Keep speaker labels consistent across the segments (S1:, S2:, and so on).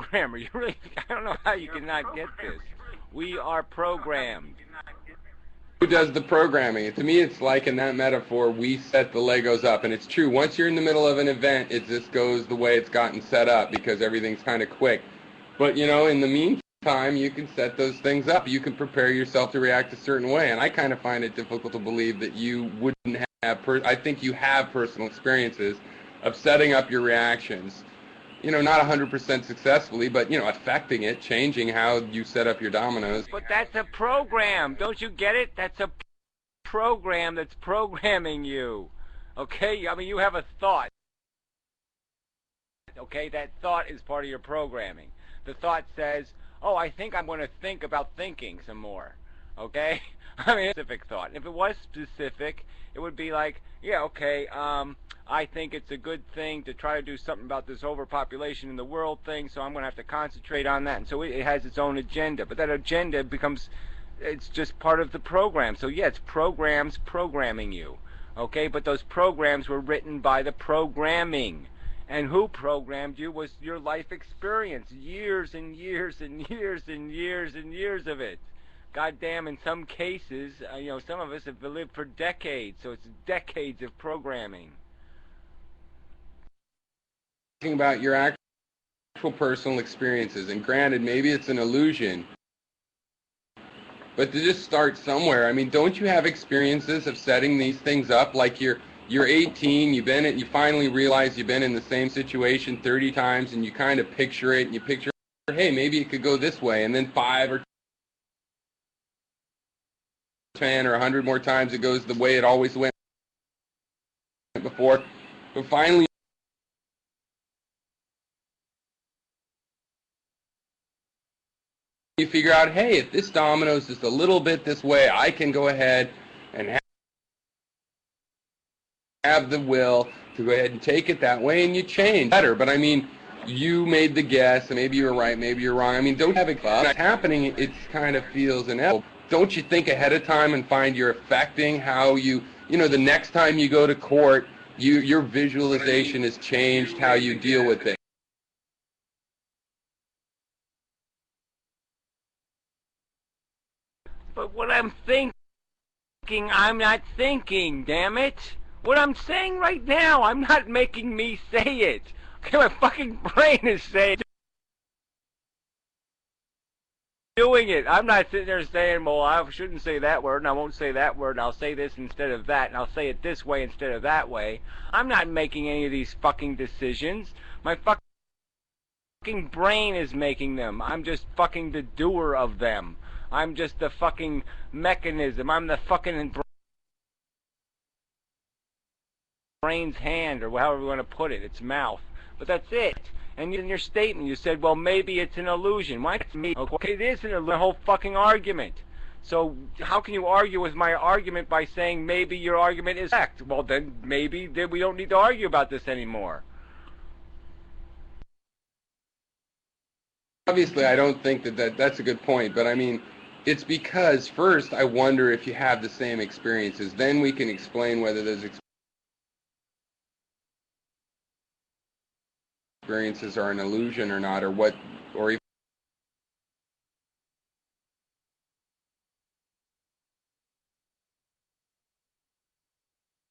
S1: programmer. You really, I don't know how you cannot get this. We are programmed.
S2: Who does the programming? To me, it's like in that metaphor, we set the Legos up. And it's true, once you're in the middle of an event, it just goes the way it's gotten set up because everything's kind of quick. But, you know, in the meantime, you can set those things up. You can prepare yourself to react a certain way. And I kind of find it difficult to believe that you wouldn't have, I think you have personal experiences of setting up your reactions. You know, not 100% successfully, but, you know, affecting it, changing how you set up your dominoes.
S1: But that's a program. Don't you get it? That's a program that's programming you. Okay? I mean, you have a thought. Okay? That thought is part of your programming. The thought says, oh, I think I'm going to think about thinking some more. Okay? I mean, specific thought. If it was specific, it would be like, yeah, okay, I think it's a good thing to try to do something about this overpopulation in the world thing, so I'm going to have to concentrate on that. And so it has its own agenda. But that agenda becomes, it's just part of the program. So yeah, it's programs programming you. Okay, but those programs were written by the programming. And who programmed you was your life experience. Years and years and years and years and years of it. Goddamn, in some cases, you know, some of us have lived for decades, so it's decades of programming.
S2: Talking about your actual personal experiences, and granted, maybe it's an illusion, but to just start somewhere. I mean, don't you have experiences of setting these things up? Like you're 18, you finally realize you've been in the same situation 30 times, and you kind of picture it, and you picture, hey, maybe it could go this way, and then 5 or 10 or 100 more times it goes the way it always went before. But finally, you figure out, hey, if this domino's just a little bit this way, I can go ahead and have the will to go ahead and take it that way, and you change better. But I mean, you made the guess, and maybe you're right, maybe you're wrong. I mean, don't have it happening. It kind of feels inevitable. Don't you think ahead of time and find you're affecting how you know, the next time you go to court, your visualization has changed how you deal with it.
S1: But what I'm thinking, I'm not thinking, damn it. What I'm saying right now, I'm not making me say it. Okay, my fucking brain is saying doing it. I'm not sitting there saying, well, I shouldn't say that word, and I won't say that word, and I'll say this instead of that, and I'll say it this way instead of that way. I'm not making any of these fucking decisions. My fucking brain is making them. I'm just fucking the doer of them. I'm just the fucking mechanism. I'm the fucking brain's hand, or however you want to put it, its mouth. But that's it. And in your statement, you said, well, maybe it's an illusion. Why it's me? Okay, it is an illusion, the whole fucking argument. So how can you argue with my argument by saying maybe your argument is correct? Well, then maybe we don't need to argue about this anymore.
S2: Obviously, I don't think that's a good point, but I mean, it's because, first, I wonder if you have the same experiences. Then we can explain whether those experiences are an illusion or not, or what, or if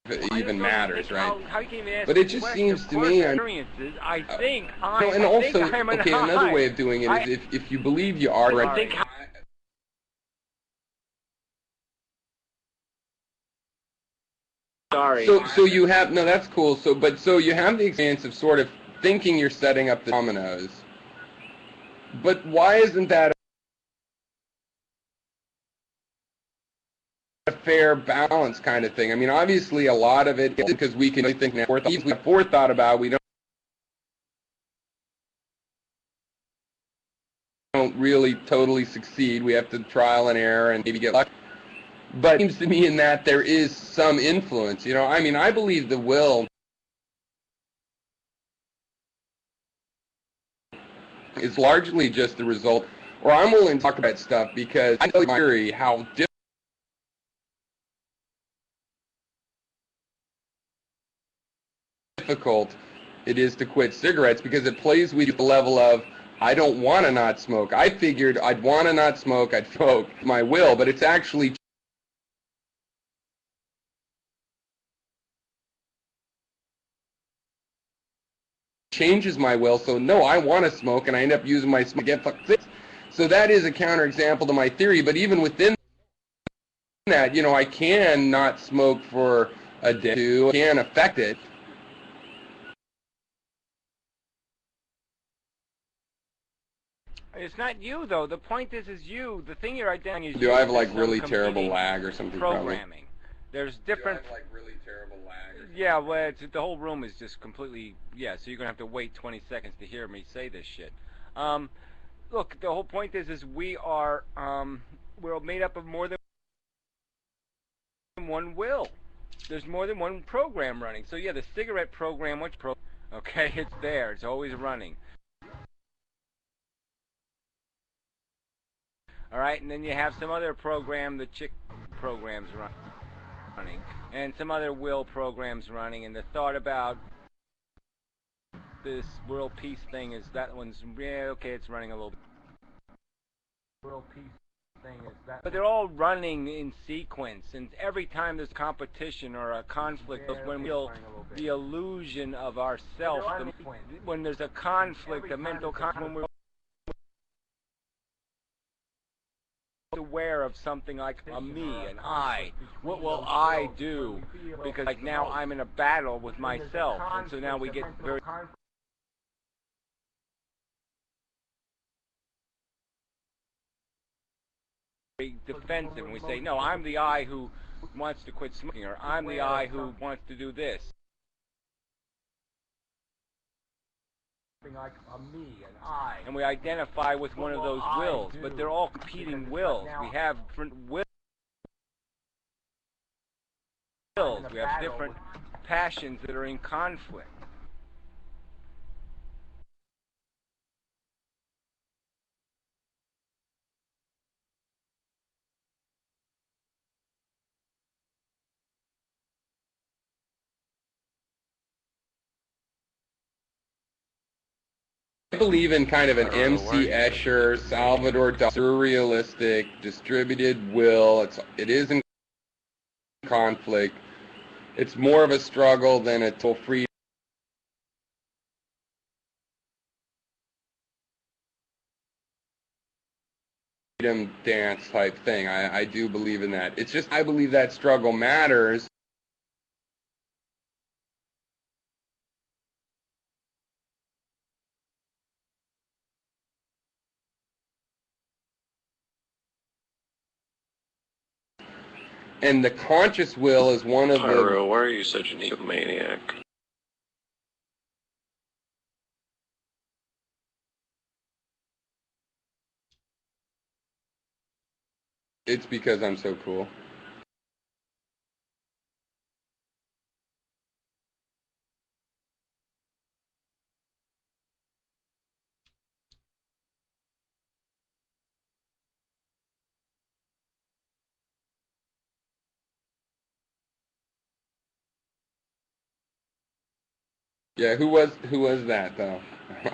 S2: it even matters, right?
S1: How you can even ask
S2: but it just seems to me,
S1: I think
S2: another way of doing it is if you believe you are, right?
S1: Sorry.
S2: So you have, no, that's cool. So you have the experience of sort of thinking you're setting up the dominoes. But why isn't that a fair balance kind of thing? I mean, obviously a lot of it is because we can think now, we have forethought about, we don't really totally succeed. We have to trial and error and maybe get lucky. But it seems to me in that there is some influence. You know, I mean, I believe the will is largely just the result, or I'm willing to talk about stuff because I know in theory how difficult it is to quit cigarettes because it plays with the level of I don't want to not smoke. I figured I'd want to not smoke, I'd smoke my will, but it's actually changes my will, so no, I want to smoke, and I end up using my smoke to get fucked sick. So that is a counterexample to my theory, but even within that, you know, I can not smoke for a day or two, can affect it.
S1: It's not you, though. The point is you. The thing you're identifying is you.
S2: Do I have like
S1: There's
S2: really
S1: some
S2: terrible
S1: competing
S2: lag or something?
S1: programming. There's different.
S2: Do I have like really terrible lag or something?
S1: Yeah, well, the whole room is just completely. Yeah, so you're gonna have to wait 20 seconds to hear me say this shit. Look, the whole point is we are we're made up of more than one will. There's more than one program running. So yeah, the cigarette program, okay, it's there. It's always running. All right, and then you have some other program, the chick programs running, and some other will programs running, and the thought about this world peace thing is that one's, yeah, okay, it's running a little bit. World peace thing is that, but they're all running in sequence, and every time there's competition or a conflict, when we feel the illusion of ourself, when there's a conflict, a mental conflict, when we're aware of something like a me, an I. What will I do? Because like now I'm in a battle with myself, and so now we get very defensive, and we say, no, I'm the I who wants to quit smoking, or I'm the I who wants to do this. Like a me, an I. And we identify with one of those wills, but they're all competing wills. We have different wills. We have different passions that are in conflict.
S2: I believe in kind of an M.C. Escher, Salvador Dali, surrealistic, distributed will. It is in conflict. It's more of a struggle than a total freedom dance type thing. I do believe in that. It's just I believe that struggle matters. And the conscious will is one of
S3: Pyro, why are you such an egomaniac?
S2: It's because I'm so cool. Yeah, who was that though?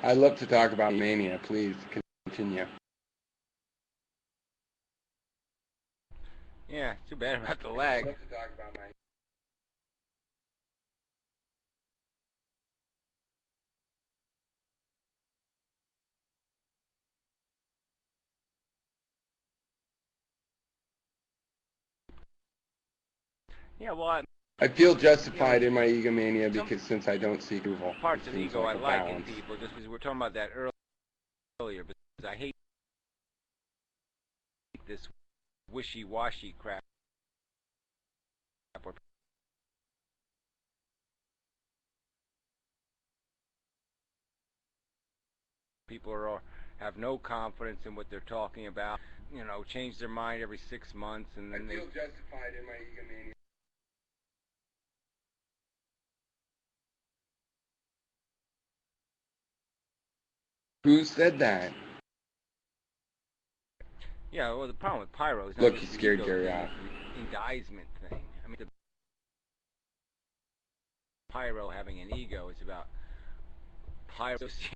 S2: I love to talk about mania. Please continue.
S1: Yeah, too bad about the lag.
S2: I love to talk about my
S1: Yeah, well,
S2: I feel justified in my egomania because since I don't seek approval,
S1: parts of
S2: it seems
S1: ego I
S2: like a
S1: like in
S2: balance.
S1: people, just because we were talking about that earlier, but I hate this wishy-washy crap where people have no confidence in what they're talking about, you know, change their mind every 6 months, and then
S2: I feel justified in my egomania. Who said that?
S1: Yeah, well, the problem with Pyro is not
S2: Look,
S1: just
S2: he
S1: the
S2: scared
S1: ego
S2: Gary
S1: thing,
S2: off.
S1: it's the indictment thing. I mean, the Pyro having an ego is about Pyro